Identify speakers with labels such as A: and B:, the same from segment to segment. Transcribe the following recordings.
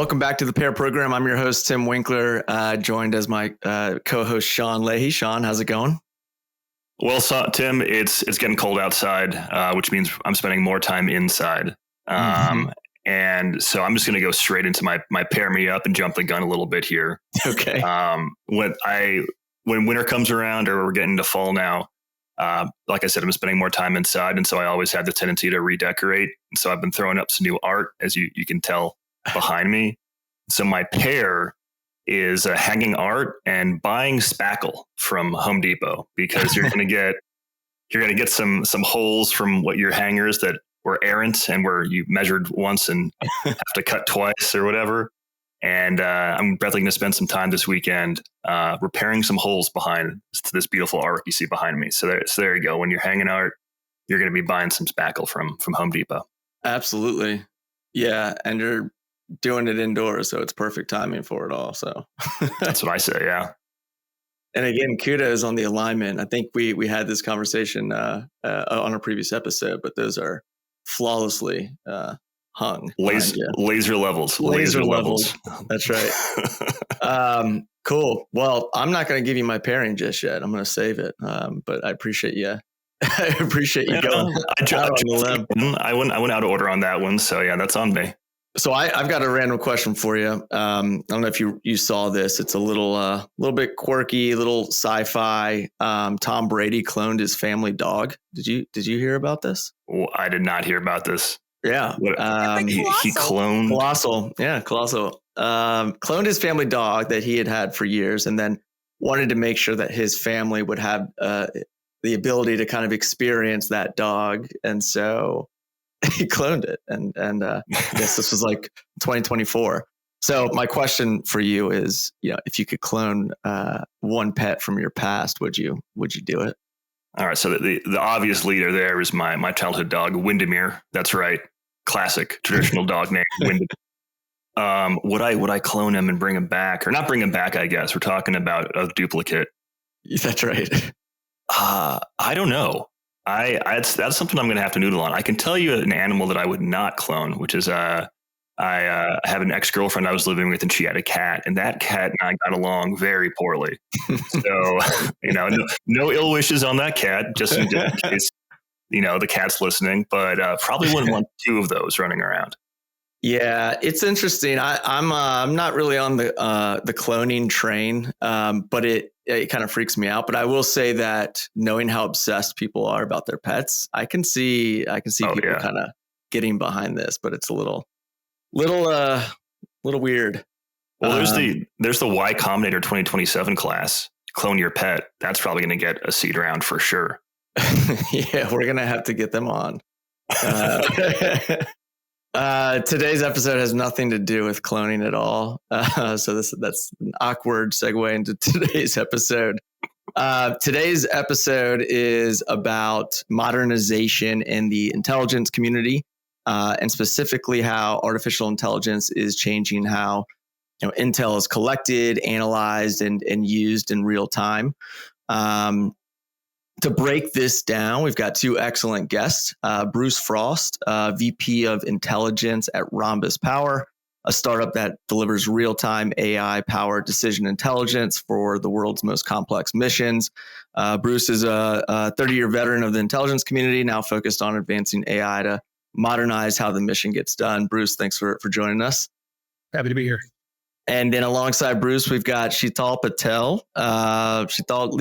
A: Welcome back to the Pair Program. I'm your host, Tim Winkler, joined as my co-host, Sean Leahy. Sean, how's it going?
B: Well, Tim, it's getting cold outside, which means I'm spending more time inside. And so I'm just going to go straight into my pair me up and jump the gun a little bit here.
A: Okay.
B: When winter comes around, or we're getting to fall now, like I said, I'm spending more time inside. And so I always have the tendency to redecorate. And so I've been throwing up some new art, as you can tell behind me. So my pair is hanging art and buying spackle from Home Depot, because you're going to get some holes from what your hangers that were errant and where you measured once and have to cut twice or whatever. And I'm definitely going to spend some time this weekend repairing some holes behind this beautiful art you see behind me. So there you go. When you're hanging art, you're going to be buying some spackle from Home Depot.
A: Absolutely. Yeah. And you're doing it indoors, so it's perfect timing for it all. So
B: that's what I say. Yeah.
A: And again, kudos on the alignment. I think we had this conversation on a previous episode, but those are flawlessly hung.
B: Laser levels.
A: That's right. Cool. Well, I'm not going to give you my pairing just yet. I'm going to save it. But I appreciate you. I appreciate you going.
B: I went out of order on that one. So yeah, that's on me.
A: So I've got a random question for you. I don't know if you saw this. It's a little bit quirky, little sci-fi. Tom Brady cloned his family dog. Did you hear about this?
B: Well, I did not hear about this.
A: Yeah.
B: He cloned.
A: Colossal. Yeah. Colossal. Cloned his family dog that he had for years, and then wanted to make sure that his family would have the ability to kind of experience that dog. And so he cloned it. And I guess this was like 2024. So my question for you is, if you could clone one pet from your past, would you do it?
B: All right. So the obvious leader there is my childhood dog, Windermere. That's right. Classic traditional dog name, Windermere. Would I clone him and bring him back, or not bring him back? I guess we're talking about a duplicate.
A: That's right.
B: I don't know. That's something I'm going to have to noodle on. I can tell you an animal that I would not clone, which is I have an ex-girlfriend I was living with, and she had a cat, and that cat and I got along very poorly. So, no ill wishes on that cat, just in case, the cat's listening, but probably wouldn't want two of those running around.
A: Yeah, it's interesting. I'm not really on the cloning train, but it kind of freaks me out. But I will say that knowing how obsessed people are about their pets, I can see people kind of getting behind this, but it's a little weird.
B: Well, there's the Y Combinator 2027 class. Clone your pet. That's probably going to get a seat around for sure.
A: Yeah, we're gonna have to get them on. Today's episode has nothing to do with cloning at all. So that's an awkward segue into today's episode. Today's episode is about modernization in the intelligence community, and specifically how artificial intelligence is changing how intel is collected, analyzed, and used in real time. To break this down, we've got two excellent guests. Bruce Frost, VP of Intelligence at Rhombus Power, a startup that delivers real-time AI-powered decision intelligence for the world's most complex missions. Bruce is a 30-year veteran of the intelligence community, now focused on advancing AI to modernize how the mission gets done. Bruce, thanks for joining us.
C: Happy to be here.
A: And then alongside Bruce, we've got Sheetal Patel. Sheetal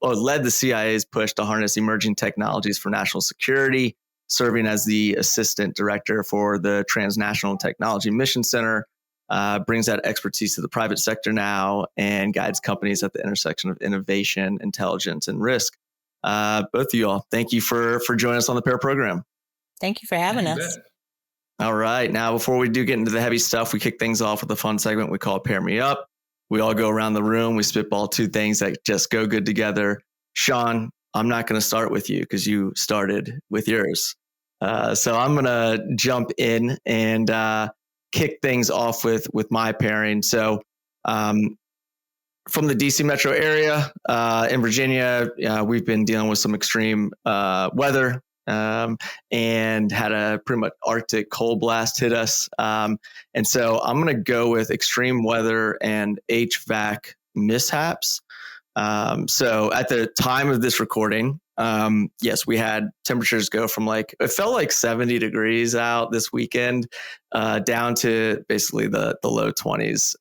A: led the CIA's push to harness emerging technologies for national security, serving as the assistant director for the Transnational Technology Mission Center, brings that expertise to the private sector now, and guides companies at the intersection of innovation, intelligence, and risk. Both of you all, thank you for joining us on the Pair Program.
D: Thank you for having us.
A: All right. Now, before we do get into the heavy stuff, we kick things off with a fun segment we call Pair Me Up. We all go around the room. We spitball two things that just go good together. Sean, I'm not going to start with you because you started with yours. So I'm going to jump in and kick things off with my pairing. So from the DC metro area in Virginia, we've been dealing with some extreme weather and had a pretty much Arctic cold blast hit us. And so I'm going to go with extreme weather and HVAC mishaps. So at the time of this recording, yes, we had temperatures go from it felt like 70 degrees out this weekend, down to basically the low 20s,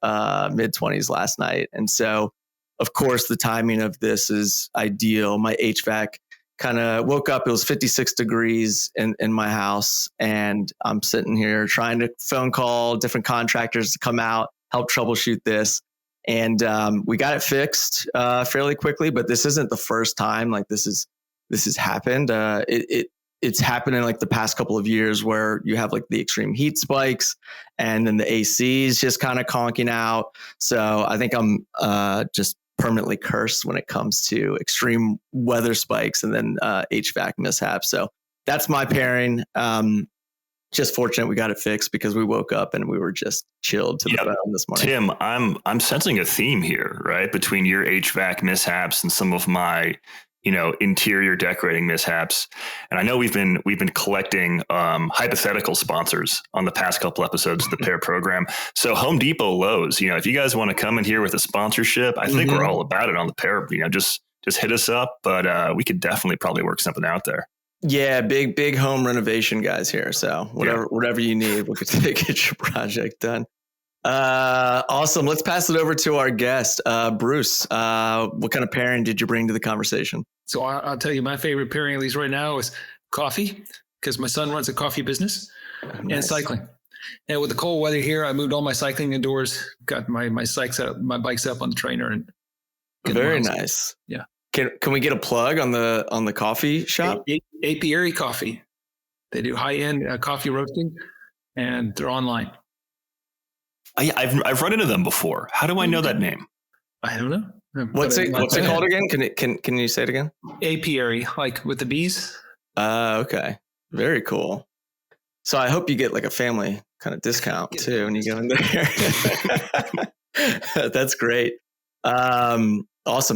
A: mid 20s last night. And so, of course, the timing of this is ideal. My HVAC kind of woke up, it was 56 degrees in my house. And I'm sitting here trying to phone call different contractors to come out, help troubleshoot this. And we got it fixed fairly quickly, but this isn't the first time this has happened. It's happened in the past couple of years where you have the extreme heat spikes and then the ACs just kind of conking out. So I think I'm just permanently cursed when it comes to extreme weather spikes and then HVAC mishaps. So that's my pairing. Just fortunate we got it fixed because we woke up and we were just chilled to the bone this morning.
B: Tim, I'm sensing a theme here, right? Between your HVAC mishaps and some of my, interior decorating mishaps. And I know we've been collecting hypothetical sponsors on the past couple episodes of the Pair program. So Home Depot, Lowe's, if you guys want to come in here with a sponsorship, I think we're all about it on the Pair. Just hit us up, but we could definitely probably work something out there.
A: Yeah, big home renovation guys here. So whatever you need, we could get your project done. Awesome. Let's pass it over to our guest, Bruce. What kind of pairing did you bring to the conversation?
C: So I'll tell you, my favorite pairing, at least right now, is coffee, because my son runs a coffee business, and cycling. And with the cold weather here, I moved all my cycling indoors, got my bikes up on the trainer, and
A: very nice.
C: Yeah.
A: Can we get a plug on the coffee shop?
C: Apiary Coffee. They do high-end coffee roasting, and they're online.
B: I've run into them before. How do I know that name?
C: I don't know.
A: What's it called again? Can you say it again?
C: Apiary, with the bees.
A: Okay. Very cool. So I hope you get a family kind of discount too when you go in there. That's great. Awesome.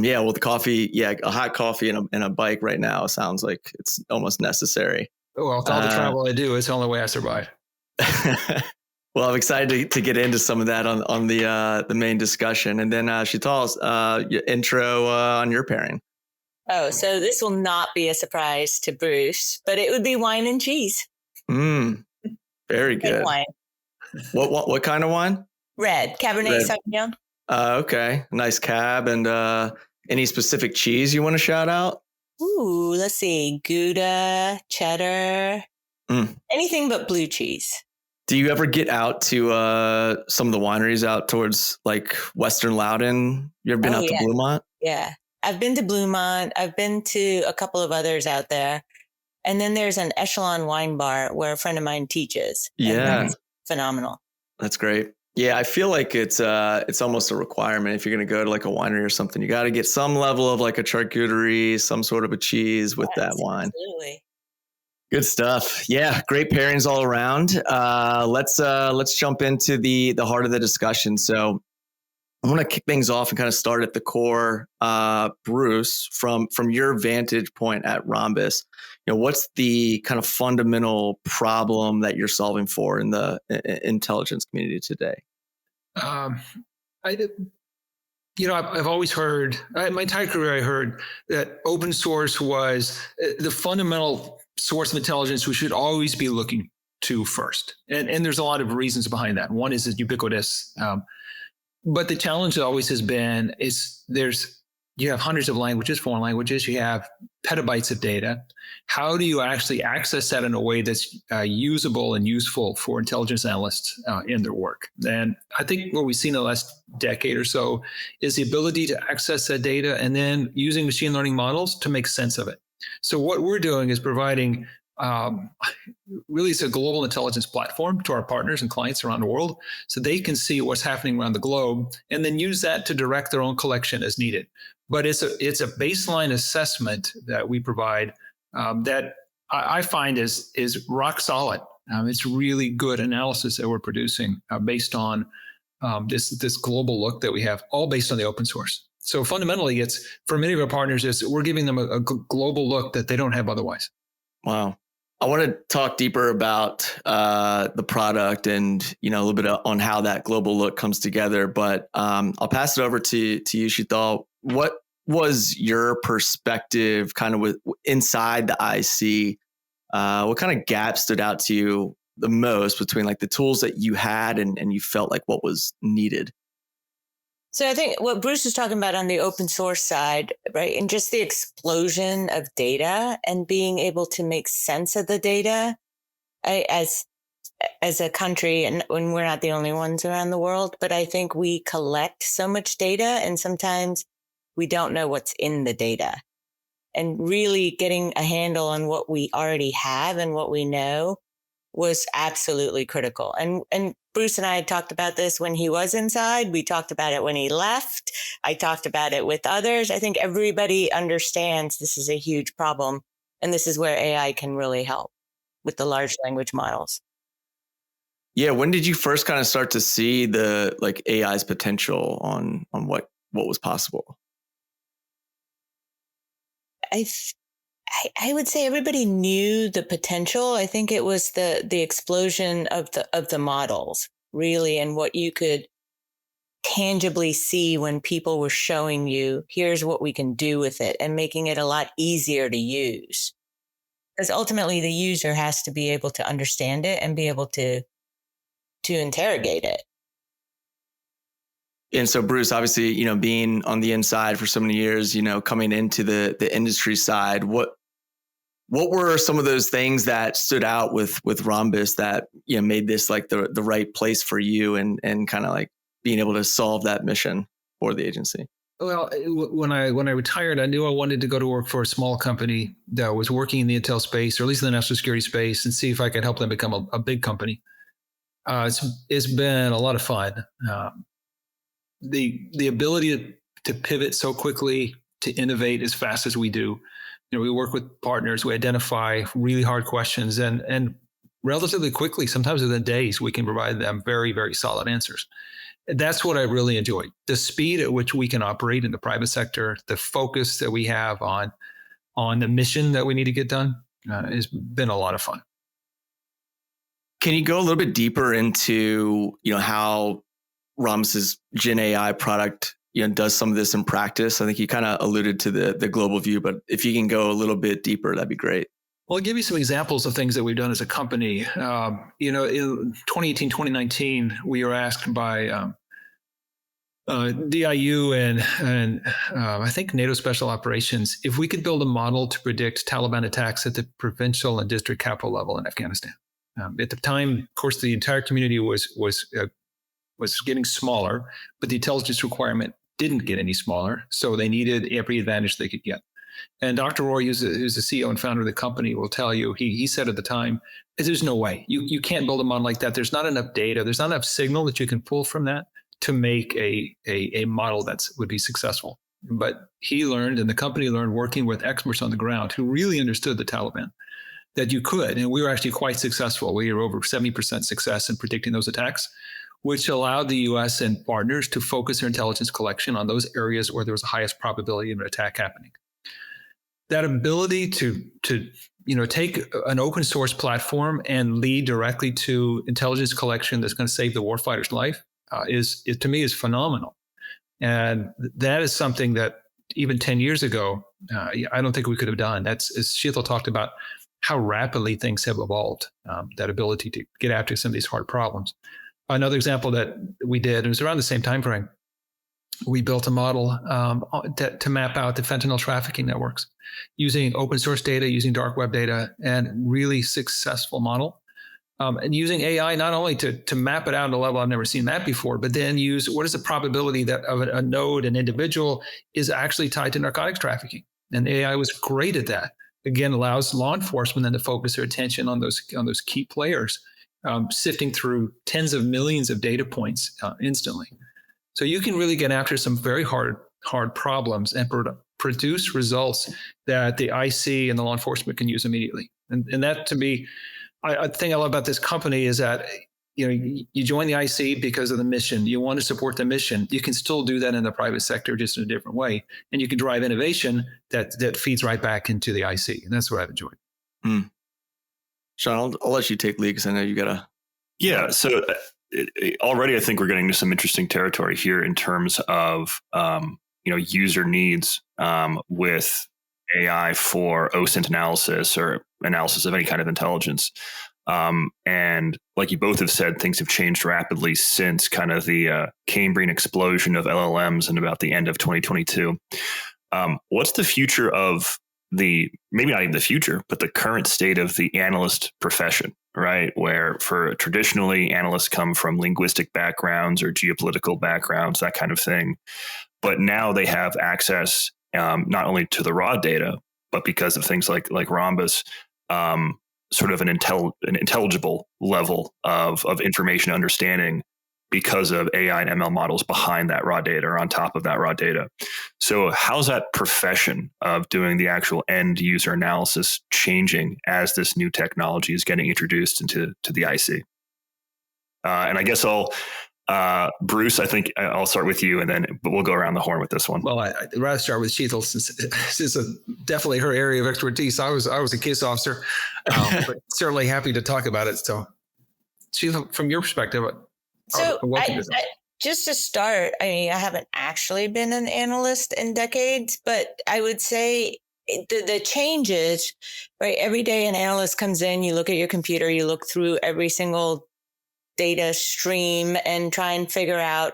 A: Yeah. Well, the coffee, a hot coffee and a bike right now sounds like it's almost necessary.
C: Well, with all the travel I do, it's the only way I survive.
A: Well, I'm excited to get into some of that on the main discussion. And then Sheetal, your intro on your pairing.
D: Oh, so this will not be a surprise to Bruce, but it would be wine and cheese.
A: Very good.
D: Red wine.
A: What kind of wine?
D: Red. Cabernet Sauvignon.
A: Okay. Nice cab. And any specific cheese you want to shout out?
D: Ooh, let's see. Gouda, cheddar, anything but blue cheese.
A: Do you ever get out to some of the wineries out towards Western Loudon? You ever been out to Bluemont?
D: Yeah. I've been to Bluemont. I've been to a couple of others out there. And then there's an Echelon wine bar where a friend of mine teaches.
A: Yeah.
D: Phenomenal.
A: That's great. Yeah, I feel like it's almost a requirement if you're going to go to a winery or something. You got to get some level of a charcuterie, some sort of a cheese with that wine.
D: Absolutely.
A: Good stuff. Yeah, great pairings all around. Let's jump into the heart of the discussion. So I want to kick things off and kind of start at the core. Bruce, from your vantage point at Rhombus, what's the kind of fundamental problem that you're solving for in the intelligence community today?
C: I've always heard, my entire career, I heard that open source was the fundamental source of intelligence we should always be looking to first. And there's a lot of reasons behind that. One is it's ubiquitous. But the challenge always has been you have hundreds of languages, foreign languages, you have petabytes of data. How do you actually access that in a way that's usable and useful for intelligence analysts in their work? And I think what we've seen in the last decade or so is the ability to access that data and then using machine learning models to make sense of it. So what we're doing is providing really it's a global intelligence platform to our partners and clients around the world so they can see what's happening around the globe and then use that to direct their own collection as needed. But it's a baseline assessment that we provide that I find is rock solid. It's really good analysis that we're producing based on this global look that we have, all based on the open source. So fundamentally, it's for many of our partners, we're giving them a global look that they don't have otherwise.
A: Wow. I want to talk deeper about the product and, a little bit on how that global look comes together. But I'll pass it over to you, Sheetal. What was your perspective kind of inside the IC? What kind of gaps stood out to you the most between like the tools that you had and you felt like what was needed?
D: So I think what Bruce was talking about on the open source side, right, and just the explosion of data and being able to make sense of the data as a country, and when we're not the only ones around the world, but I think we collect so much data and sometimes we don't know what's in the data. And really getting a handle on what we already have and what we know was absolutely critical. And Bruce and I had talked about this when he was inside. We talked about it when he left. I talked about it with others. I think everybody understands this is a huge problem. And this is where AI can really help with the large language models.
A: Yeah. When did you first kind of start to see the like AI's potential on what was possible?
D: I would say everybody knew the potential. I think it was the explosion of the models, really, and what you could tangibly see when people were showing you, here's what we can do with it, and making it a lot easier to use. Because ultimately the user has to be able to understand it and be able to interrogate it.
A: And so, Bruce, obviously, being on the inside for so many years, coming into the industry side, what were some of those things that stood out with Rhombus that made this like the right place for you and kind of like being able to solve that mission for the agency?
C: Well, when I retired, I knew I wanted to go to work for a small company that was working in the intel space, or at least in the national security space, and see if I could help them become a big company. It's been a lot of fun. The ability to pivot so quickly, to innovate as fast as we do. We work with partners, we identify really hard questions, and relatively quickly, sometimes within days, we can provide them very, very solid answers. That's what I really enjoy. The speed at which we can operate in the private sector, the focus that we have on the mission that we need to get done has been a lot of fun.
A: Can you go a little bit deeper into, how Rhombus's Gen AI product, does some of this in practice? I think you kind of alluded to the global view, but if you can go a little bit deeper, that'd be great.
C: Well, I'll give you some examples of things that we've done as a company. In 2018, 2019, we were asked by DIU and I think NATO Special Operations if we could build a model to predict Taliban attacks at the provincial and district capital level in Afghanistan. At the time, of course, the entire community was getting smaller, but the intelligence requirement didn't get any smaller. So they needed every advantage they could get. And Dr. Roy, who's the CEO and founder of the company, will tell you, he said at the time, there's no way. You can't build a model like that. There's not enough data. There's not enough signal that you can pull from that to make a model that would be successful. But he learned, and the company learned, working with experts on the ground who really understood the Taliban, that you could. And we were actually quite successful. We were over 70% success in predicting those attacks, which allowed the U.S. and partners to focus their intelligence collection on those areas where there was the highest probability of an attack happening. That ability to take an open source platform and lead directly to intelligence collection that's going to save the warfighter's life to me is phenomenal. And that is something that even 10 years ago, I don't think we could have done. That's, as Sheetal talked about, how rapidly things have evolved, that ability to get after some of these hard problems. Another example that we did, it was around the same time frame, we built a model to map out the fentanyl trafficking networks using open source data, using dark web data, and really successful model. And using AI not only to map it out at a level I've never seen that before, but then use what is the probability that of a node, an individual, is actually tied to narcotics trafficking. And AI was great at that. Again, allows law enforcement then to focus their attention on those key players. Sifting through tens of millions of data points instantly. So you can really get after some very hard problems and produce results that the IC and the law enforcement can use immediately. And that, to me, I think I love about this company is that you join the IC because of the mission. You want to support the mission. You can still do that in the private sector, just in a different way. And you can drive innovation that feeds right back into the IC. And that's what I've enjoyed.
A: Sean, I'll let you take lead because I know you got to.
B: Yeah. So already I think we're getting to some interesting territory here in terms of, user needs with AI for OSINT analysis or analysis of any kind of intelligence. And like you both have said, things have changed rapidly since kind of the Cambrian explosion of LLMs in about the end of 2022. What's the future of maybe not even the future, but the current state of the analyst profession, right? Where for traditionally analysts come from linguistic backgrounds or geopolitical backgrounds, that kind of thing. But now they have access not only to the raw data, but because of things like Rhombus, sort of an intelligible level of information understanding because of AI and ML models behind that raw data or on top of that raw data. So how's that profession of doing the actual end user analysis changing as this new technology is getting introduced into the IC? And I guess Bruce, I think I'll start with you, but we'll go around the horn with this one.
C: Well, I'd rather start with Sheetal since it's definitely her area of expertise. I was a case officer, but certainly happy to talk about it. So, Sheetal, from your perspective,
D: so just to start, I mean, I haven't actually been an analyst in decades, but I would say the changes, right? Every day an analyst comes in, you look at your computer, you look through every single data stream and try and figure out,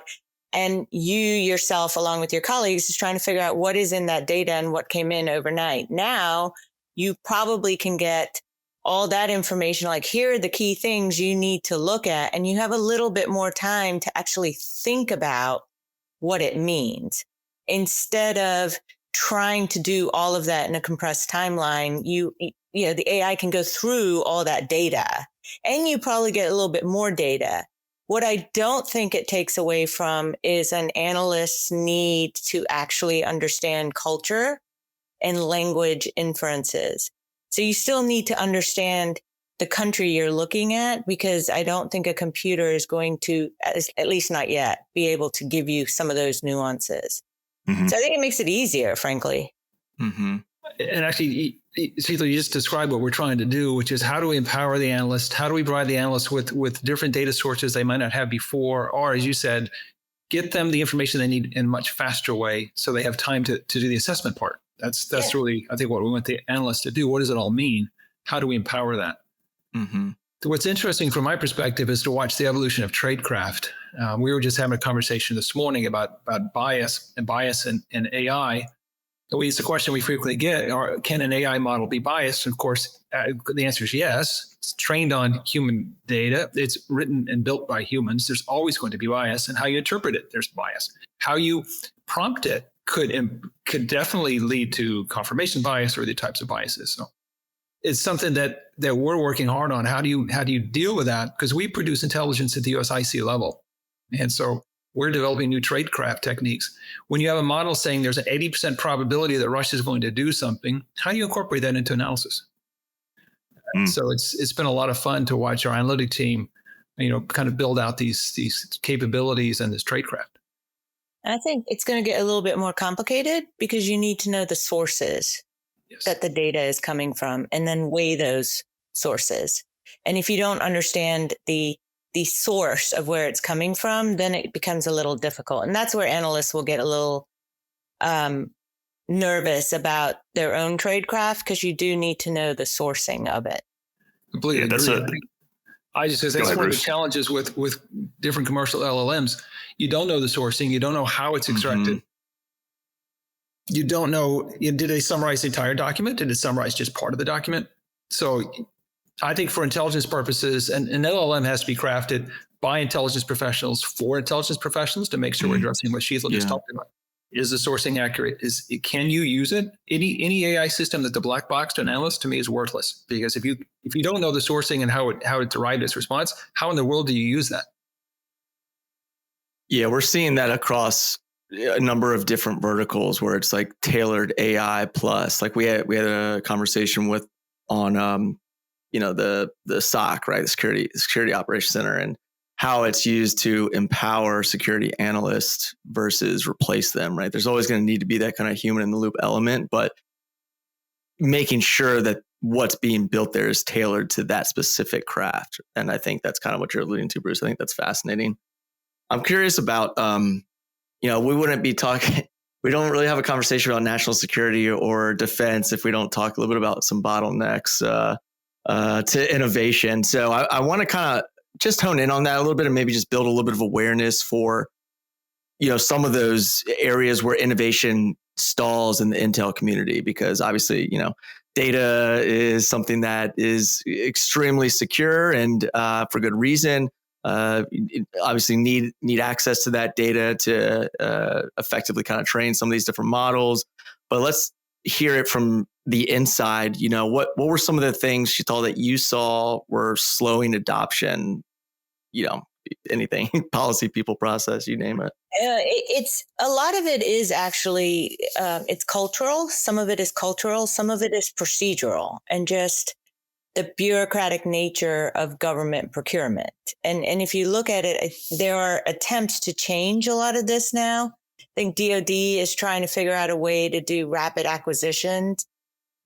D: and you yourself, along with your colleagues, is trying to figure out what is in that data and what came in overnight. Now, you probably can get all that information, like here are the key things you need to look at, and you have a little bit more time to actually think about what it means. Instead of trying to do all of that in a compressed timeline, the AI can go through all that data, and you probably get a little bit more data. What I don't think it takes away from is an analyst's need to actually understand culture and language inferences. So you still need to understand the country you're looking at, because I don't think a computer is going to, at least not yet, be able to give you some of those nuances. Mm-hmm. So I think it makes it easier, frankly.
A: Mm-hmm.
C: And actually, Sheetal, you just described what we're trying to do, which is how do we empower the analyst? How do we provide the analyst with different data sources they might not have before? Or, as you said, get them the information they need in a much faster way so they have time to do the assessment part. That's really, I think, what we want the analyst to do. What does it all mean? How do we empower that?
A: Mm-hmm.
C: So what's interesting from my perspective is to watch the evolution of tradecraft. We were just having a conversation this morning about bias in AI. It's a question we frequently get, can an AI model be biased? Of course, the answer is yes. It's trained on human data. It's written and built by humans. There's always going to be bias, and how you interpret it, there's bias. How you prompt it could definitely lead to confirmation bias or the types of biases. So it's something that we're working hard on. How do you deal with that? Because we produce intelligence at the USIC level. And so we're developing new tradecraft techniques. When you have a model saying there's an 80% probability that Russia is going to do something, how do you incorporate that into analysis? So it's been a lot of fun to watch our analytic team, kind of build out these capabilities and this tradecraft.
D: I think it's going to get a little bit more complicated because you need to know the sources that the data is coming from, and then weigh those sources. And if you don't understand the source of where it's coming from, then it becomes a little difficult. And that's where analysts will get a little nervous about their own tradecraft, because you do need to know the sourcing of it.
C: Completely agree. I just say that's one of the challenges with different commercial LLMs. You don't know the sourcing. You don't know how it's extracted. Mm-hmm. You don't know, did they summarize the entire document? Did it summarize just part of the document? So I think for intelligence purposes, an LLM has to be crafted by intelligence professionals for intelligence professionals to make sure we're addressing what Sheetal just talked about. Is the sourcing accurate? Can you use it? Any AI system that's a black box to an analyst, to me, is worthless, because if you don't know the sourcing and how it derived its response, how in the world do you use that?
A: Yeah, we're seeing that across a number of different verticals where it's like tailored AI plus. Like we had a conversation on the SOC, right, the security operations center, and how it's used to empower security analysts versus replace them, right? There's always going to need to be that kind of human in the loop element, but making sure that what's being built there is tailored to that specific craft. And I think that's kind of what you're alluding to, Bruce. I think that's fascinating. I'm curious about, we wouldn't be talking, we don't really have a conversation about national security or defense if we don't talk a little bit about some bottlenecks to innovation. So I want to kind of just hone in on that a little bit and maybe just build a little bit of awareness for, some of those areas where innovation stalls in the Intel community, because obviously, data is something that is extremely secure and for good reason. Obviously need access to that data to effectively kind of train some of these different models. But let's hear it from the inside. What were some of the things, Sheetal, that you saw were slowing adoption? Anything, policy, people, process, you name it.
D: It's a lot of it is actually it's cultural. Some of it is cultural. Some of it is procedural, and just the bureaucratic nature of government procurement. And if you look at it, there are attempts to change a lot of this now. I think DoD is trying to figure out a way to do rapid acquisitions,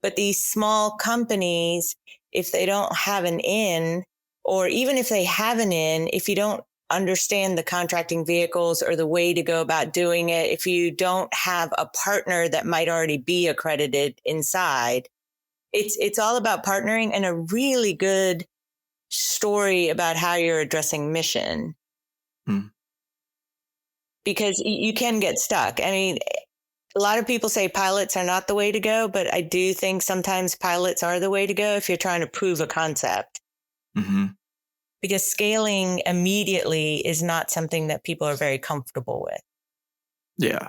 D: but these small companies, if they don't have an in, or even if they have an in, if you don't understand the contracting vehicles or the way to go about doing it, if you don't have a partner that might already be accredited inside, it's all about partnering and a really good story about how you're addressing mission. Because you can get stuck. I mean, a lot of people say pilots are not the way to go, but I do think sometimes pilots are the way to go if you're trying to prove a concept.
A: Mm-hmm.
D: Because scaling immediately is not something that people are very comfortable with. Yeah.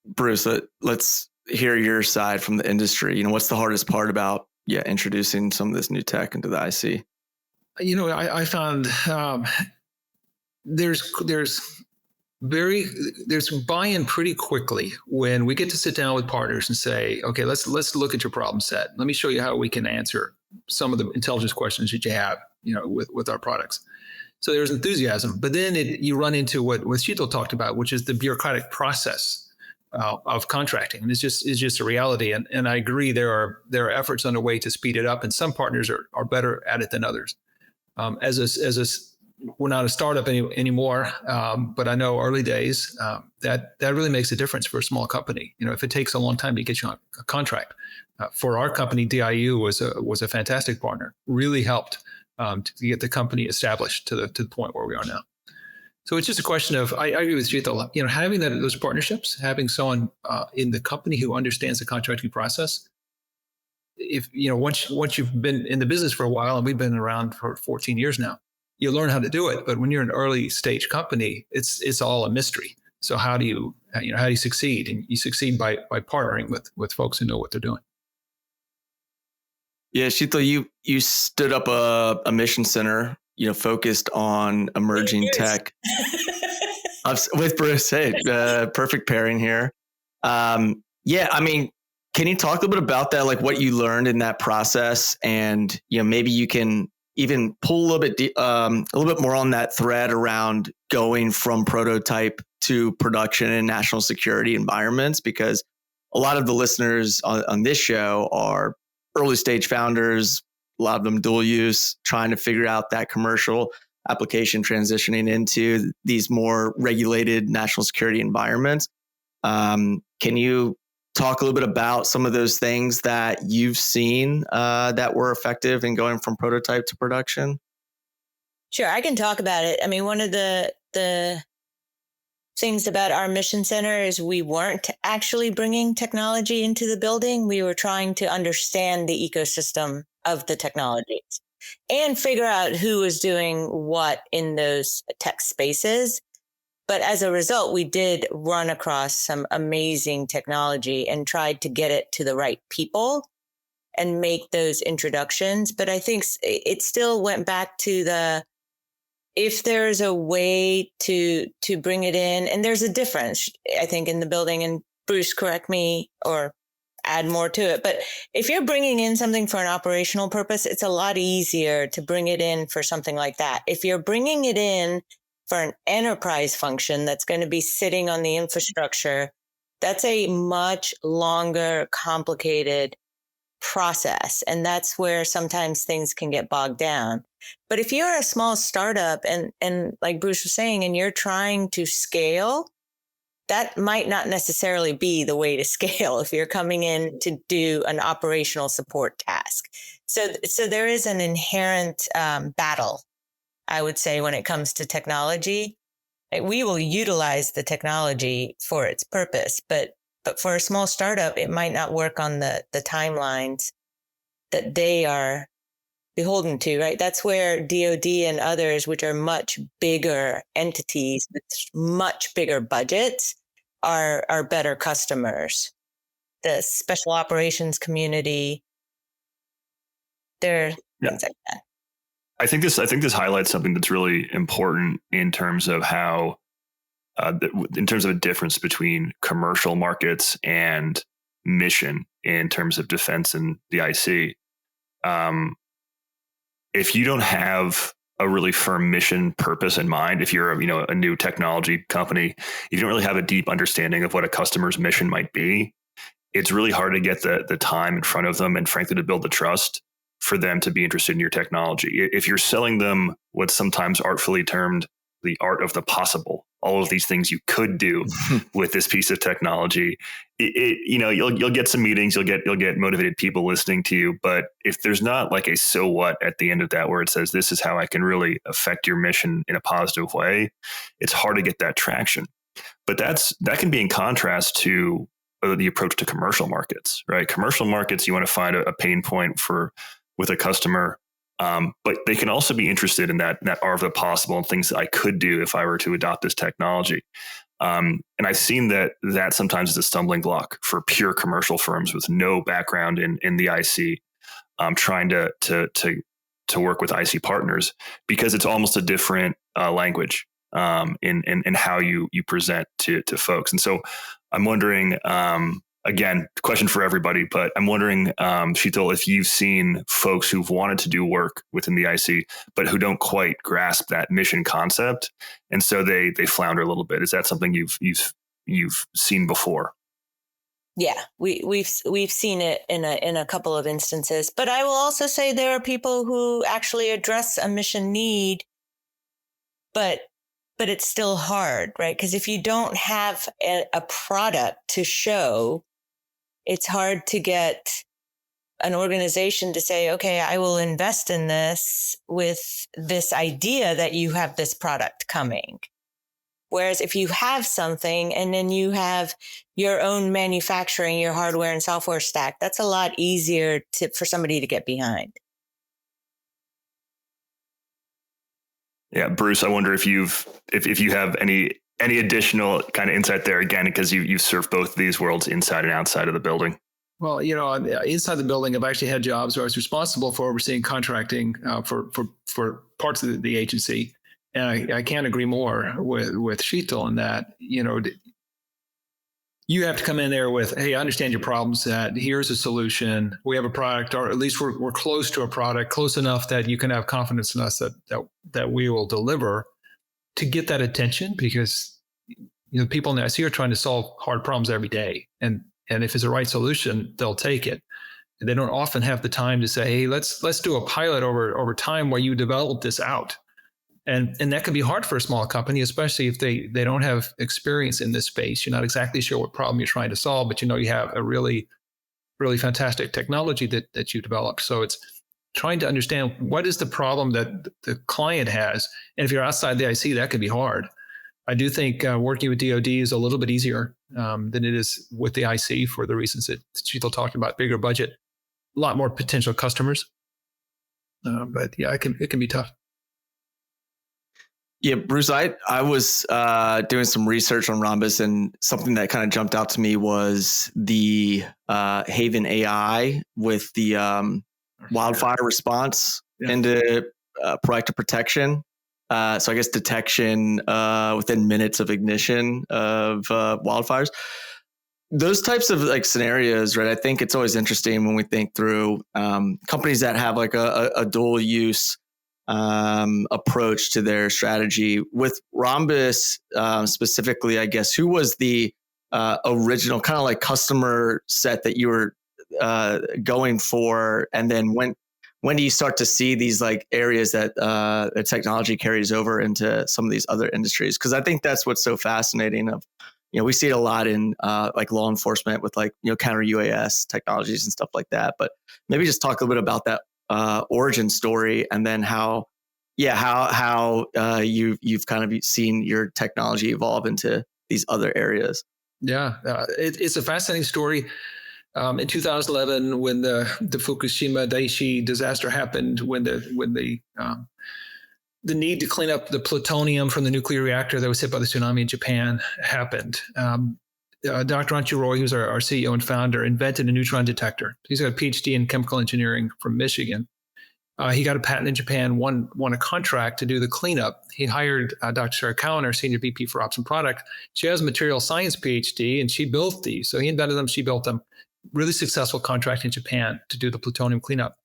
A: Bruce, let's hear your side from the industry. What's the hardest part about introducing some of this new tech into the IC?
C: I found there's buy-in pretty quickly when we get to sit down with partners and say, okay, let's look at your problem set. Let me show you how we can answer some of the intelligence questions that you have, with our products. So there's enthusiasm, but then you run into what Sheetal talked about, which is the bureaucratic process of contracting. And it's just a reality. And I agree, there are efforts underway to speed it up, and some partners are better at it than others. We're not a startup anymore, but I know early days that really makes a difference for a small company. If it takes a long time to get you on a contract, for our company, DIU was a fantastic partner. Really helped to get the company established to the point where we are now. So it's just a question of, I agree with Sheetal, having those partnerships, having someone in the company who understands the contracting process. If once you've been in the business for a while, and we've been around for 14 years now, you learn how to do it. But when you're an early stage company, it's all a mystery. So how do you succeed? And you succeed by partnering with folks who know what they're doing.
A: Yeah, Sheetal, you stood up a mission center, focused on emerging tech. With Bruce, hey, perfect pairing here. Can you talk a little bit about that, like what you learned in that process, and maybe you can even pull a little bit more on that thread around going from prototype to production in national security environments, because a lot of the listeners on this show are early stage founders, a lot of them dual use, trying to figure out that commercial application transitioning into these more regulated national security environments. Can you talk a little bit about some of those things that you've seen that were effective in going from prototype to production?
D: Sure, I can talk about it. I mean, one of the things about our mission center is we weren't actually bringing technology into the building. We were trying to understand the ecosystem of the technologies and figure out who was doing what in those tech spaces. But as a result, we did run across some amazing technology and tried to get it to the right people and make those introductions. But I think it still went back to if there's a way to bring it in, and there's a difference, I think, in the building, and Bruce, correct me or add more to it. But if you're bringing in something for an operational purpose, it's a lot easier to bring it in for something like that. If you're bringing it in for an enterprise function that's going to be sitting on the infrastructure, that's a much longer, complicated process. And that's where sometimes things can get bogged down. But if you're a small startup and like Bruce was saying, and you're trying to scale, that might not necessarily be the way to scale if you're coming in to do an operational support task. So there is an inherent battle, I would say, when it comes to technology. We will utilize the technology for its purpose, but for a small startup, it might not work on the timelines that they are beholden to, right? That's where DoD and others, which are much bigger entities with much bigger budgets, are better customers. The special operations community, things like that.
B: I think this highlights something that's really important in terms of how, in terms of a difference between commercial markets and mission in terms of defense and the IC. If you don't have a really firm mission purpose in mind, if you're a new technology company, you don't really have a deep understanding of what a customer's mission might be. It's really hard to get the time in front of them, and frankly, to build the trust for them to be interested in your technology. If you're selling them what's sometimes artfully termed the art of the possible, all of these things you could do with this piece of technology, you'll get some meetings, you'll get motivated people listening to you. But if there's not like a so what at the end of that, where it says, this is how I can really affect your mission in a positive way, it's hard to get that traction. But that can be in contrast to the approach to commercial markets, right? Commercial markets, you want to find a pain point with a customer, but they can also be interested in that art of the possible and things that I could do if I were to adopt this technology. And I've seen that sometimes is a stumbling block for pure commercial firms with no background in the IC, trying to work with IC partners, because it's almost a different language in how you present to folks. And so I'm wondering, again, question for everybody, but I'm wondering, Sheetal, if you've seen folks who've wanted to do work within the IC, but who don't quite grasp that mission concept, and so they flounder a little bit. Is that something you've seen before?
D: Yeah, we've seen it in a couple of instances, but I will also say there are people who actually address a mission need, but it's still hard, right? Because if you don't have a product to show, it's hard to get an organization to say, okay, I will invest in this with this idea that you have this product coming. Whereas if you have something and then you have your own manufacturing, your hardware and software stack, that's a lot easier for somebody to get behind.
B: Yeah, Bruce, I wonder if you have any additional kind of insight there, again, because you've served both of these worlds inside and outside of the building.
C: Well, inside the building, I've actually had jobs where I was responsible for overseeing contracting for parts of the agency. And I can't agree more with Sheetal in that, you have to come in there with, hey, I understand your problem set. Here's a solution. We have a product, or at least we're close to a product, close enough that you can have confidence in us that we will deliver, to get that attention, because people in the IC are trying to solve hard problems every day. And if it's the right solution, they'll take it. And they don't often have the time to say, hey, let's do a pilot over time where you develop this out. And that can be hard for a small company, especially if they don't have experience in this space. You're not exactly sure what problem you're trying to solve, but you have a really, really fantastic technology that you developed. So it's trying to understand what is the problem that the client has. And if you're outside the IC, that can be hard. I do think working with DoD is a little bit easier than it is with the IC, for the reasons that Sheetal talked about: bigger budget, a lot more potential customers. But yeah, it can be tough.
A: Yeah, Bruce, I was doing some research on Rhombus, and something that kind of jumped out to me was the Haven AI with the wildfire response into proactive protection. So I guess detection within minutes of ignition of wildfires. Those types of scenarios, right? I think it's always interesting when we think through companies that have a dual use approach to their strategy. With Rhombus specifically, I guess, who was the original kind of customer set that you were going for? And then when do you start to see these like areas that the technology carries over into some of these other industries? Because I think that's what's so fascinating. We see it a lot in like law enforcement with like counter UAS technologies and stuff like that. But maybe just talk a little bit about that origin story, and then how you've kind of seen your technology evolve into these other areas.
C: Yeah, it's a fascinating story. In 2011, when the Fukushima Daiichi disaster happened, when the need to clean up the plutonium from the nuclear reactor that was hit by the tsunami in Japan happened, Dr. Anshul Roy, who's our CEO and founder, invented a neutron detector. He's got a PhD in chemical engineering from Michigan. He got a patent in Japan, won a contract to do the cleanup. He hired Dr. Sarah Cowan, our senior VP for Ops and Product. She has a material science PhD, and she built these. So he invented them, she built them. Really successful contract in Japan to do the plutonium cleanup.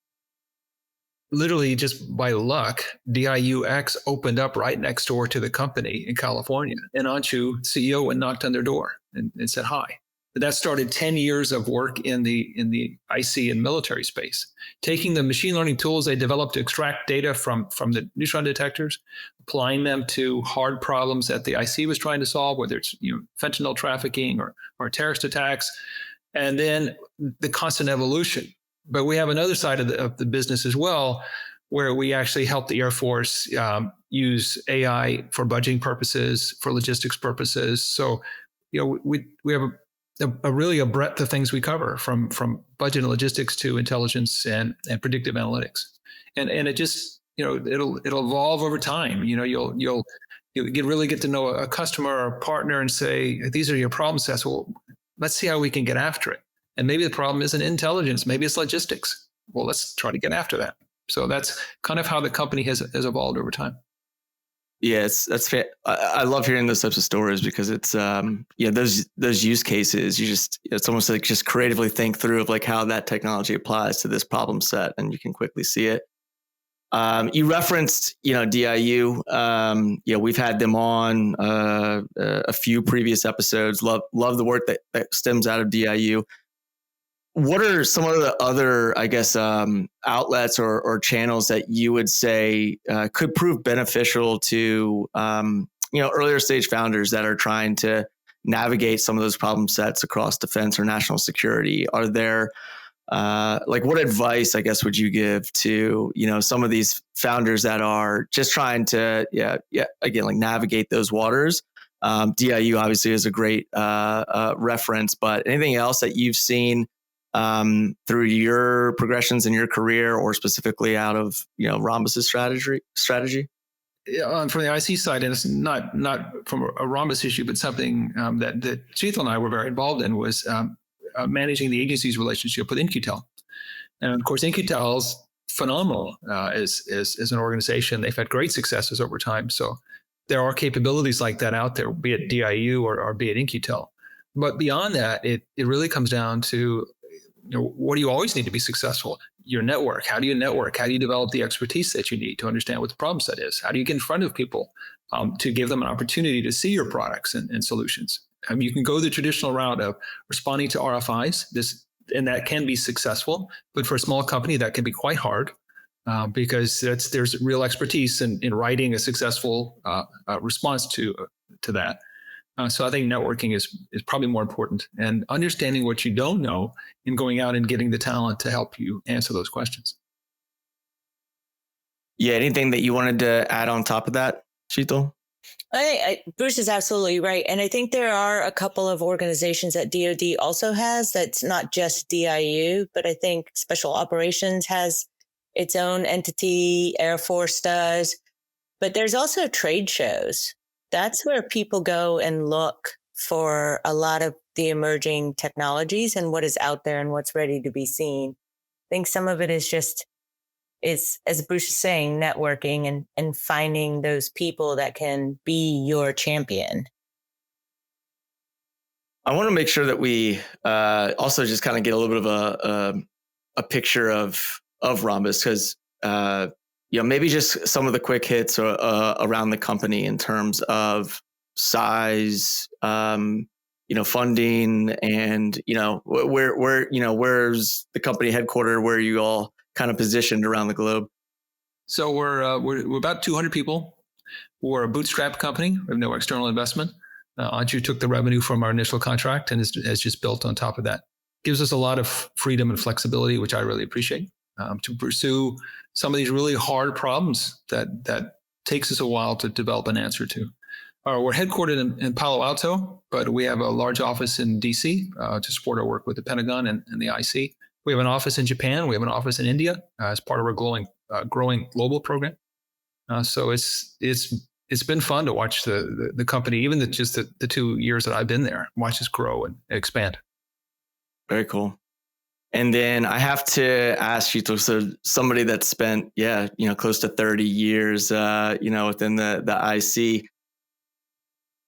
C: Literally, just by luck, DIUX opened up right next door to the company in California. And Anshu, CEO, and knocked on their door and said hi. That started 10 years of work in the IC and military space, taking the machine learning tools they developed to extract data from the neutron detectors, applying them to hard problems that the IC was trying to solve, whether it's fentanyl trafficking or terrorist attacks, and then the constant evolution. But we have another side of the business as well, where we actually help the Air Force use AI for budgeting purposes, for logistics purposes. So, we have a breadth of things we cover, from budget and logistics to intelligence and predictive analytics, and it just it'll evolve over time. You'll get to know a customer or a partner and say, these are your problem sets. Well, let's see how we can get after it. And maybe the problem isn't intelligence, maybe it's logistics. Well, let's try to get after that. So that's kind of how the company has evolved over time.
A: Yes, I love hearing those types of stories, because it's those use cases, it's almost like just creatively think through of like how that technology applies to this problem set, and you can quickly see it. You referenced DIU. We've had them on a few previous episodes. Love the work that stems out of DIU. What are some of the other, I guess, outlets or channels that you would say could prove beneficial to, earlier stage founders that are trying to navigate some of those problem sets across defense or national security? Are there, what advice, I guess, would you give to, some of these founders that are just trying to, navigate those waters? DIU obviously is a great reference, but anything else that you've seen through your progressions in your career, or specifically out of Rhombus's strategy?
C: From the IC side, and it's not from a Rhombus issue, but something that Sheetal and I were very involved in, was managing the agency's relationship with In-Q-Tel. And of course, In-Q-Tel's phenomenal as an organization. They've had great successes over time. So there are capabilities like that out there, be it DIU or be it In-Q-Tel. But beyond that, it really comes down to what do you always need to be successful? Your network. How do you network? How do you develop the expertise that you need to understand what the problem set is? How do you get in front of people to give them an opportunity to see your products and solutions? You can go the traditional route of responding to RFIs, and that can be successful. But for a small company, that can be quite hard because there's real expertise in writing a successful response to that. So I think networking is probably more important, and understanding what you don't know and going out and getting the talent to help you answer those questions.
A: Yeah. Anything that you wanted to add on top of that, Sheetal?
D: Bruce is absolutely right. And I think there are a couple of organizations that DoD also has that's not just DIU, but I think Special Operations has its own entity, Air Force does, but there's also trade shows. That's where people go and look for a lot of the emerging technologies and what is out there and what's ready to be seen. I think some of it is just, as Bruce is saying, networking and finding those people that can be your champion.
A: I want to make sure that we also just kind of get a little bit of a picture of Rhombus, because maybe just some of the quick hits around the company in terms of size, funding and, where's the company headquartered? Where are you all kind of positioned around the globe?
C: So we're about 200 people. We're a bootstrap company. We have no external investment. Andrew took the revenue from our initial contract and has just built on top of that. Gives us a lot of freedom and flexibility, which I really appreciate, to pursue some of these really hard problems that takes us a while to develop an answer to. We're headquartered in Palo Alto, but we have a large office in DC to support our work with the Pentagon and the IC. We have an office in Japan. We have an office in India as part of our growing global program. So it's been fun to watch the company, even the 2 years that I've been there, watch us grow and expand.
A: Very cool. And then I have to ask Sheetal, so somebody that spent, close to 30 years, within the IC,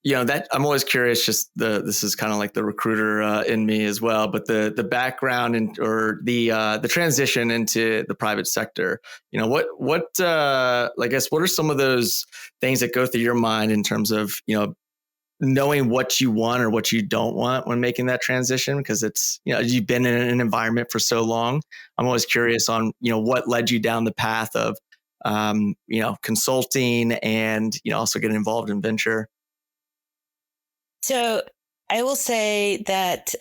A: that I'm always curious, this is kind of like the recruiter in me as well, but the background or the transition into the private sector, what are some of those things that go through your mind in terms of, knowing what you want or what you don't want when making that transition? Because it's, you've been in an environment for so long. I'm always curious on, what led you down the path of, consulting and, also getting involved in venture.
D: So I will say that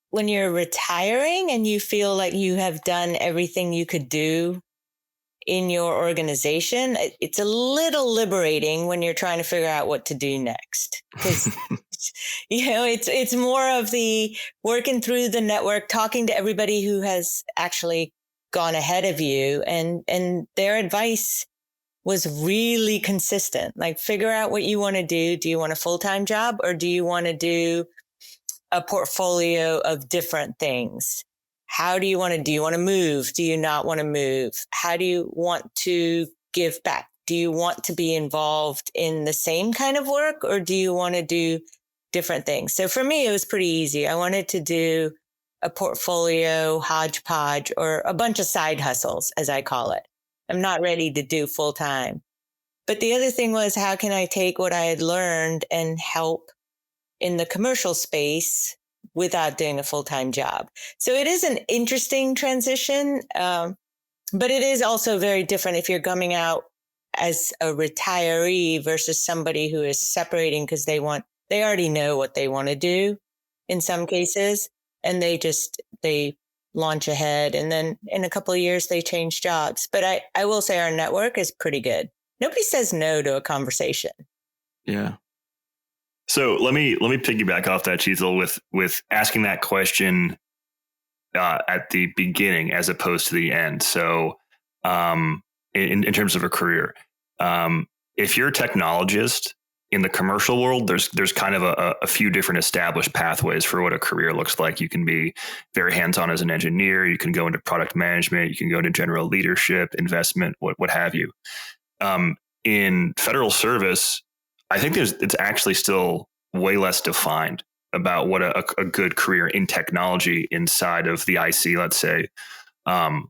D: when you're retiring and you feel like you have done everything you could do in your organization, it's a little liberating when you're trying to figure out what to do next. Because, it's more of the working through the network, talking to everybody who has actually gone ahead of you, and their advice was really consistent. Like, figure out what you want to do. Do you want a full-time job, or do you want to do a portfolio of different things? How do you want to move? Do you not want to move? How do you want to give back? Do you want to be involved in the same kind of work, or do you want to do different things? So for me, it was pretty easy. I wanted to do a portfolio hodgepodge, or a bunch of side hustles, as I call it. I'm not ready to do full time. But the other thing was, how can I take what I had learned and help in the commercial space without doing a full-time job? So it is an interesting transition, but it is also very different if you're coming out as a retiree versus somebody who is separating because they already know what they want to do in some cases, and they launch ahead, and then in a couple of years they change jobs. But I will say our network is pretty good. Nobody says no to a conversation.
A: Yeah.
B: So let me piggyback off that, Sheetal, with asking that question at the beginning as opposed to the end. So in terms of a career, if you're a technologist in the commercial world, there's kind of a few different established pathways for what a career looks like. You can be very hands-on as an engineer. You can go into product management. You can go into general leadership, investment, what have you. In federal service, I think it's actually still way less defined about what a good career in technology inside of the IC, let's say,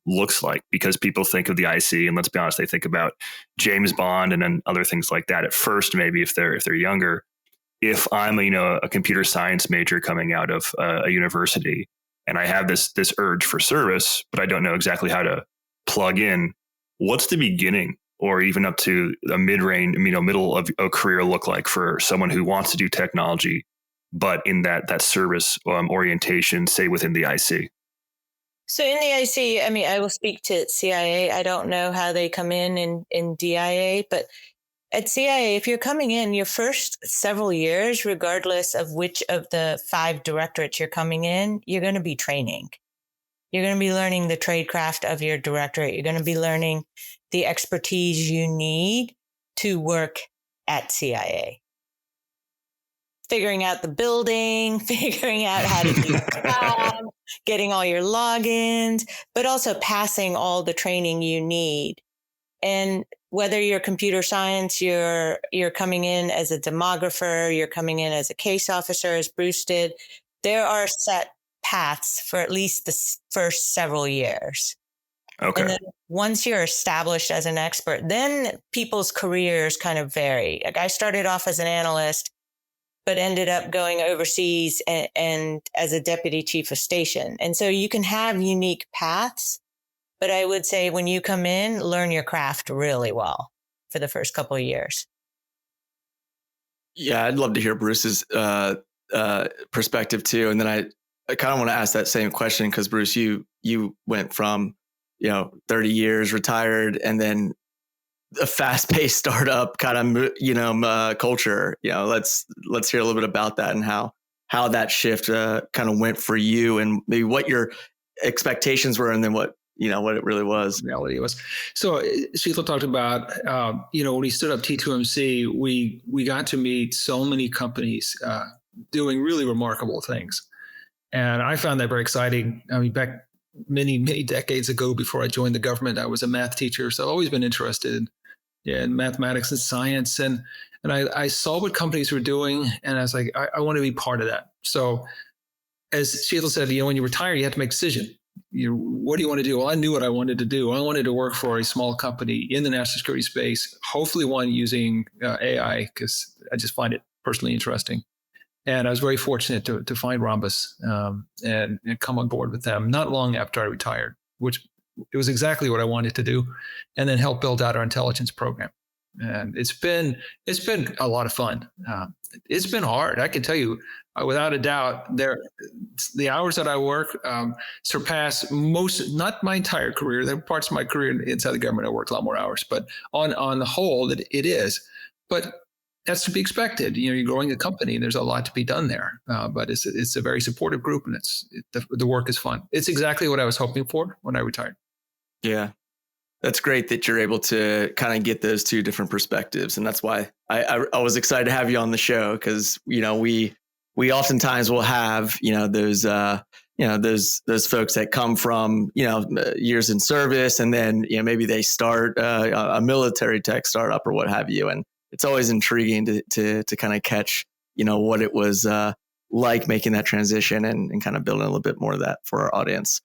B: looks like, because people think of the IC, and let's be honest, they think about James Bond and then other things like that at first, maybe if they're younger. If I'm a computer science major coming out of a university and I have this urge for service, but I don't know exactly how to plug in, what's the beginning or even up to a mid-range, middle of a career look like for someone who wants to do technology, but in that service orientation, say within the IC?
D: So in the IC, I will speak to CIA. I don't know how they come in DIA, but at CIA, if you're coming in your first several years, regardless of which of the 5 directorates you're coming in, you're going to be training. You're going to be learning the tradecraft of your directorate. You're going to be learning the expertise you need to work at CIA. Figuring out the building, figuring out how to do the job, getting all your logins, but also passing all the training you need. And whether you're computer science, you're coming in as a demographer, you're coming in as a case officer, as Bruce did, there are set paths for at least the first several years.
B: Okay.
D: And then once you're established as an expert, then people's careers kind of vary. Like, I started off as an analyst, but ended up going overseas and as a deputy chief of station. And so you can have unique paths, but I would say when you come in, learn your craft really well for the first couple of years.
A: Yeah, I'd love to hear Bruce's perspective too. And then I kind of want to ask that same question because Bruce, you went from 30 years retired and then a fast-paced startup kind of culture. Let's hear a little bit about that and how that shift kind of went for you and maybe what your expectations were and then what it really was.
C: Reality was. So Sheetal talked about, when we stood up T2MC, we got to meet so many companies doing really remarkable things. And I found that very exciting. I mean, back many, many decades ago, before I joined the government, I was a math teacher. So I've always been interested in mathematics and science. And I saw what companies were doing. And I was like, I want to be part of that. So as Sheetal said, when you retire, you have to make a decision. What do you want to do? Well, I knew what I wanted to do. I wanted to work for a small company in the national security space, hopefully one using AI, because I just find it personally interesting. And I was very fortunate to find Rhombus and come on board with them not long after I retired, which it was exactly what I wanted to do, and then help build out our intelligence program. And it's been a lot of fun. It's been hard. I can tell you, without a doubt, the hours that I work surpass most, not my entire career. There are parts of my career inside the government I worked a lot more hours, but on the whole, it is. But that's to be expected. You're growing a company, and there's a lot to be done there. But it's a very supportive group, and the work is fun. It's exactly what I was hoping for when I retired. Yeah.
A: That's great that you're able to kind of get those two different perspectives. And that's why I was excited to have you on the show because, we oftentimes will have, those folks that come from, years in service and then, maybe they start a military tech startup or what have you. And it's always intriguing to kind of catch, what it was like making that transition and kind of building a little bit more of that for our audience.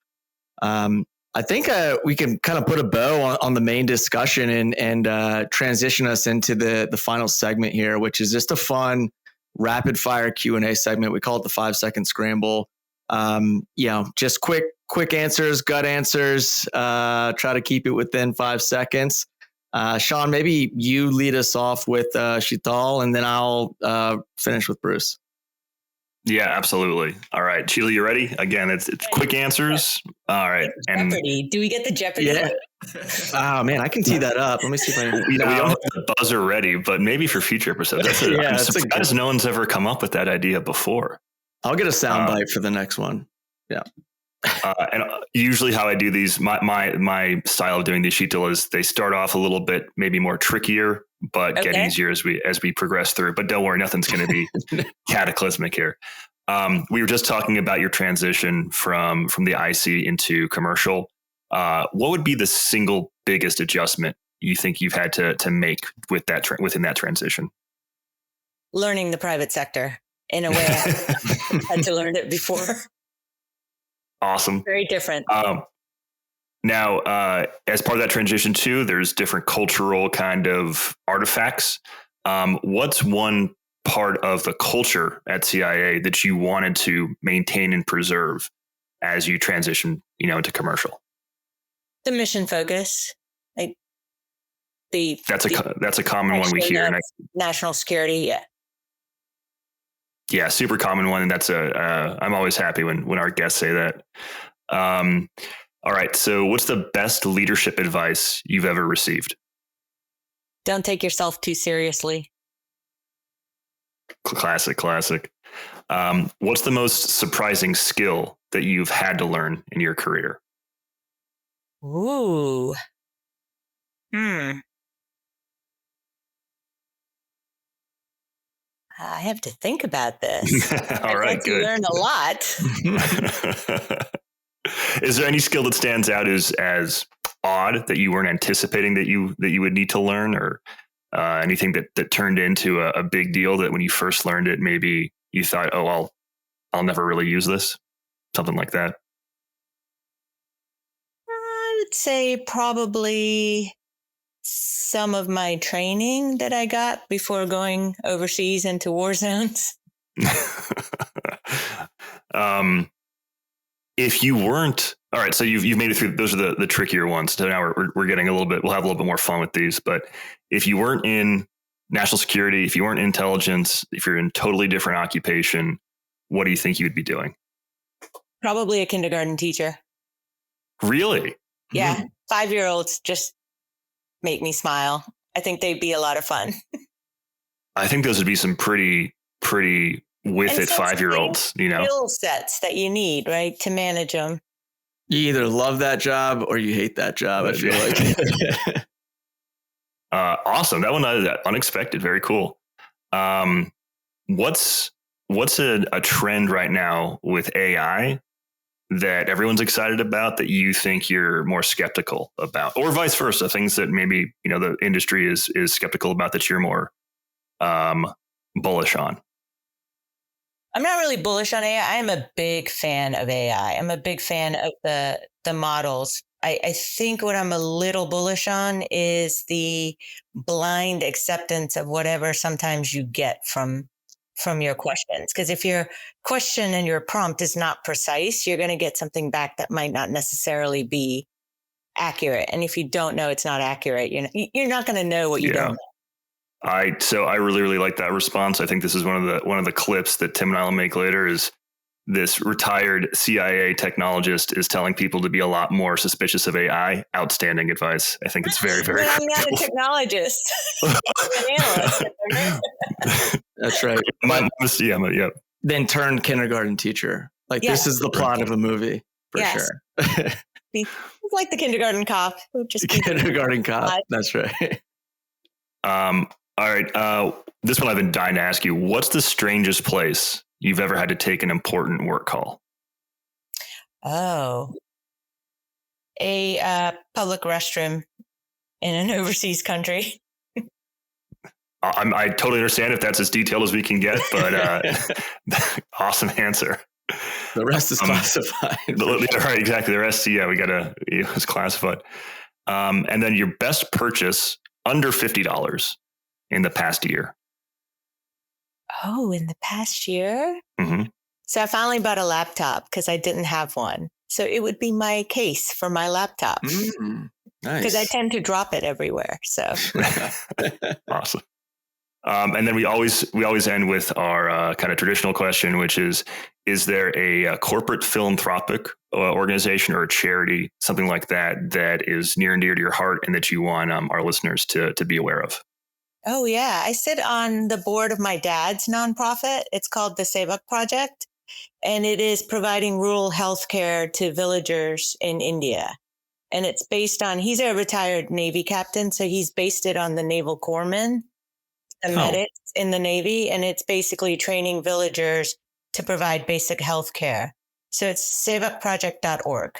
A: I think we can kind of put a bow on the main discussion and transition us into the final segment here, which is just a fun rapid fire Q&A segment. We call it the 5-second scramble. Just quick answers, gut answers. Try to keep it within 5 seconds. Sean, maybe you lead us off with Sheetal, and then I'll finish with Bruce.
B: Yeah, absolutely. All right, Sheila, you ready? Again, it's quick answers. All right. And
D: Jeopardy. Do we get the Jeopardy?
A: Yeah. Oh man, I can tee that up. Let me see if I can.
B: We don't have the buzzer ready, but maybe for future episodes. I'm surprised no one's ever come up with that idea before.
A: I'll get a sound bite for the next one. Yeah.
B: And usually how I do these, my style of doing these, Sheetal, is they start off a little bit maybe more trickier, but get easier as we progress through. But don't worry, nothing's going to be cataclysmic here. We were just talking about your transition from the IC into commercial. What would be the single biggest adjustment you think you've had to make with that within that transition?
D: Learning the private sector in a way I had to learn it before.
B: Awesome.
D: Very different.
B: Now, as part of that transition too, there's different cultural kind of artifacts. What's one part of the culture at CIA that you wanted to maintain and preserve as you transition, into commercial?
D: The mission focus,
B: that's a common one we hear.
D: National security, yeah.
B: Yeah, super common one, and that's I'm always happy when our guests say that. All right, so what's the best leadership advice you've ever received?
D: Don't take yourself too seriously.
B: Classic. What's the most surprising skill that you've had to learn in your career?
D: Ooh. I have to think about this.
B: All right, good.
D: You learn a lot.
B: Is there any skill that stands out as odd that you weren't anticipating that you would need to learn, or anything that turned into a big deal that when you first learned it, maybe you thought, oh, I'll never really use this, something like that?
D: I would say probably some of my training that I got before going overseas into war zones.
B: If you weren't, all right, so you've made it through. Those are the trickier ones. So now we're getting a little bit. We'll have a little bit more fun with these. But if you weren't in national security, if you weren't in intelligence, if you're in totally different occupation, what do you think you would be doing?
D: Probably a kindergarten teacher.
B: Really?
D: Yeah. 5-year-olds just make me smile. I think they'd be a lot of fun.
B: I think those would be some pretty with it 5-year-olds, you know,
D: skill sets that you need, right, to manage them.
A: You either love that job or you hate that job. I feel like.
B: Awesome. That one unexpected. Very cool. What's a trend right now with AI that everyone's excited about that you think you're more skeptical about, or vice versa? Things that maybe, you know, the industry is skeptical about that you're more bullish on.
D: I'm not really bullish on AI. I'm a big fan of AI. I'm a big fan of the models. I think what I'm a little bullish on is the blind acceptance of whatever sometimes you get from your questions. Because if your question and your prompt is not precise, you're going to get something back that might not necessarily be accurate. And if you don't know it's not accurate, you're not going to know what you don't know.
B: I really like that response. I think this is one of the clips that Tim and I will make later. Is this retired CIA technologist is telling people to be a lot more suspicious of AI. Outstanding advice. I think it's very, very.
D: But I'm not a technologist. I'm an analyst.
A: That's right.
B: Yeah.
A: Then turn kindergarten teacher. This is the plot of a movie for sure.
D: He's like the kindergarten cop.
A: Kindergarten cop. That's right.
B: All right. This one I've been dying to ask you. What's the strangest place you've ever had to take an important work call?
D: Oh, a public restroom in an overseas country.
B: I totally understand if that's as detailed as we can get, but awesome answer.
A: The rest is classified.
B: Right, exactly. The rest, it's classified. And then your best purchase under $50 in the past year.
D: Oh, in the past year?
B: Mm-hmm.
D: So I finally bought a laptop because I didn't have one. So it would be my case for my laptop.
A: Nice.
D: Because I tend to drop it everywhere. So
B: awesome. And then we always end with our kind of traditional question, which is there a corporate philanthropic organization or a charity, something like that is near and dear to your heart and that you want our listeners to be aware of?
D: Oh, yeah. I sit on the board of my dad's nonprofit. It's called the Sevak Project, and it is providing rural health care to villagers in India. And it's based on, he's a retired Navy captain, so he's based it on the naval corpsmen, the medics in the Navy, and it's basically training villagers to provide basic health care. So it's sevakproject.org.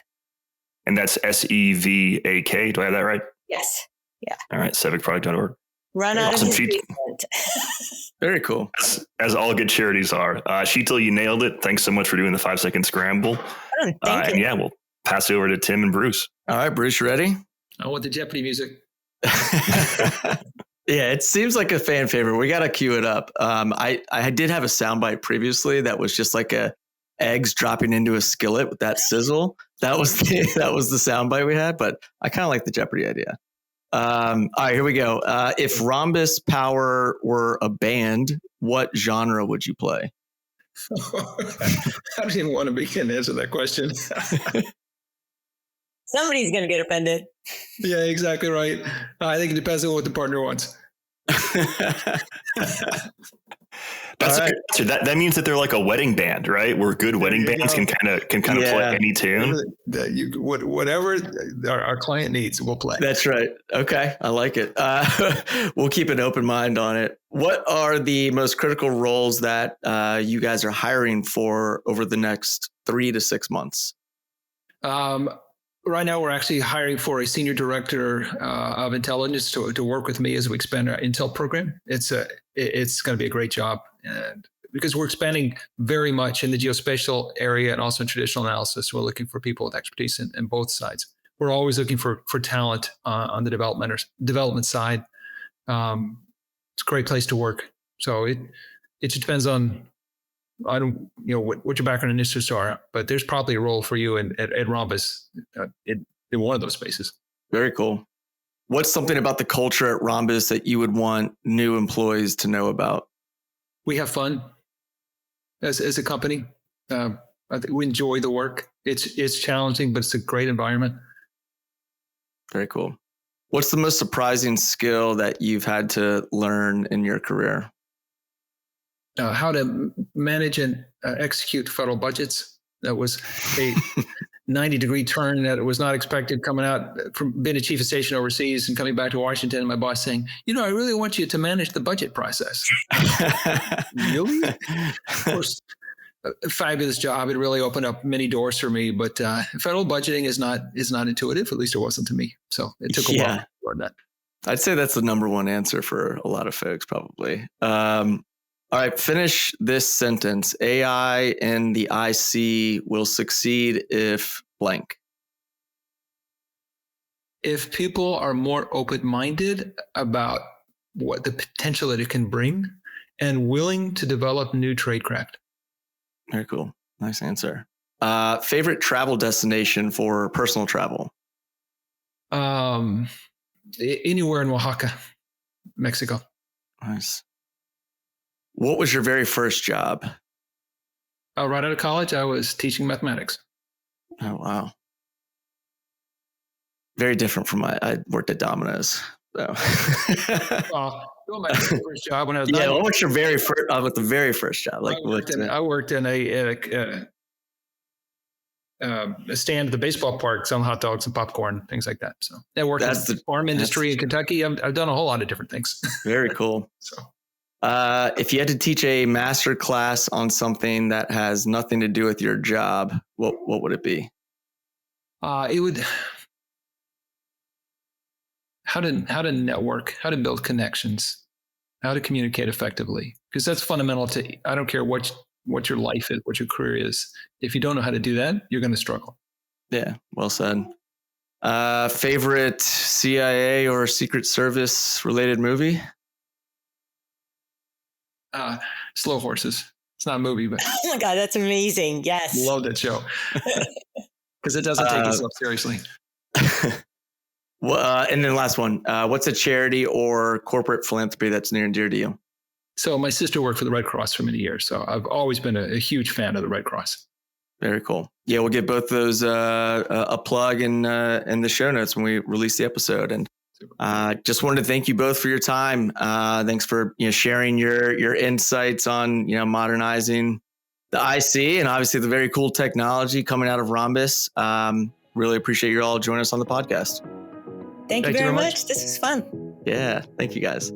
D: And
B: that's SEVAK. Do I have that right?
D: Yes. Yeah.
B: All right. Sevakproject.org.
D: Run out of his basement.
A: Very cool.
B: As all good charities are. Sheetal, you nailed it. Thanks so much for doing the 5-second scramble.
D: Thank you.
B: And we'll pass it over to Tim and Bruce.
A: All right, Bruce, you ready?
C: I want the Jeopardy music.
A: Yeah, it seems like a fan favorite. We got to cue it up. I did have a soundbite previously that was just like eggs dropping into a skillet with that sizzle. That was the soundbite we had, but I kind of like the Jeopardy idea. All right, here we go. If Rhombus Power were a band, what genre would you play?
C: I don't even want to begin to answer that question.
D: Somebody's going to get offended.
C: Yeah, exactly right. I think it depends on what the partner wants.
B: That's right. That means that they're like a wedding band, right? Where good wedding bands can kind of play any tune.
C: Whatever our client needs, we'll play.
A: That's right. Okay, I like it. We'll keep an open mind on it. What are the most critical roles that you guys are hiring for over the next 3 to 6 months?
C: Right now, we're actually hiring for a senior director of intelligence to work with me as we expand our intel program. It's going to be a great job, and because we're expanding very much in the geospatial area and also in traditional analysis, we're looking for people with expertise in both sides. We're always looking for talent on the development side. It's a great place to work. So it just depends on I don't, what your background interests are, but there's probably a role for you at Rhombus in one of those spaces.
A: Very cool. What's something about the culture at Rhombus that you would want new employees to know about?
C: We have fun as a company. I think we enjoy the work. It's challenging, but it's a great environment.
A: Very cool. What's the most surprising skill that you've had to learn in your career?
C: How to manage and execute federal budgets. That was a 90-degree turn that was not expected, coming out from being a chief of station overseas and coming back to Washington, and my boss saying, I really want you to manage the budget process. Really? Of course, a fabulous job. It really opened up many doors for me, but federal budgeting is not intuitive. At least it wasn't to me. So it took a while to learn that.
A: I'd say that's the number one answer for a lot of folks, probably. All right, finish this sentence. AI and the IC will succeed if blank.
C: If people are more open-minded about what the potential that it can bring and willing to develop new tradecraft.
A: Very cool. Nice answer. Favorite travel destination for personal travel?
C: Anywhere in Oaxaca, Mexico.
A: Nice. What was your very first job?
C: Right out of college, I was teaching mathematics.
A: Oh, wow. Very different from I worked at Domino's. So.
C: My first job when I was
A: what was your very first? With the very first job,
C: I worked in a stand at the baseball park selling hot dogs and popcorn, things like that. So I worked in the farm industry in Kentucky. I've done a whole lot of different things.
A: Very cool.
C: So,
A: if you had to teach a master class on something that has nothing to do with your job, what would it be?
C: It would how to network, how to build connections, how to communicate effectively, because that's fundamental to. I don't care what your life is, what your career is. If you don't know how to do that, you're going to struggle.
A: Yeah, well said. Favorite CIA or Secret Service related movie?
C: Slow Horses. It's not a movie, but
D: oh my God, that's amazing. Yes.
C: Love that show. Because it doesn't take itself seriously.
A: Well, and then last one, what's a charity or corporate philanthropy that's near and dear to you?
C: So my sister worked for the Red Cross for many years. So I've always been a huge fan of the Red Cross.
A: Very cool. Yeah, we'll give both those a plug in the show notes when we release the episode. And just wanted to thank you both for your time. Thanks for sharing your insights on modernizing the IC and obviously the very cool technology coming out of Rhombus. Really appreciate you all joining us on the podcast.
D: Thank you very much. This was fun.
A: Yeah, thank you guys.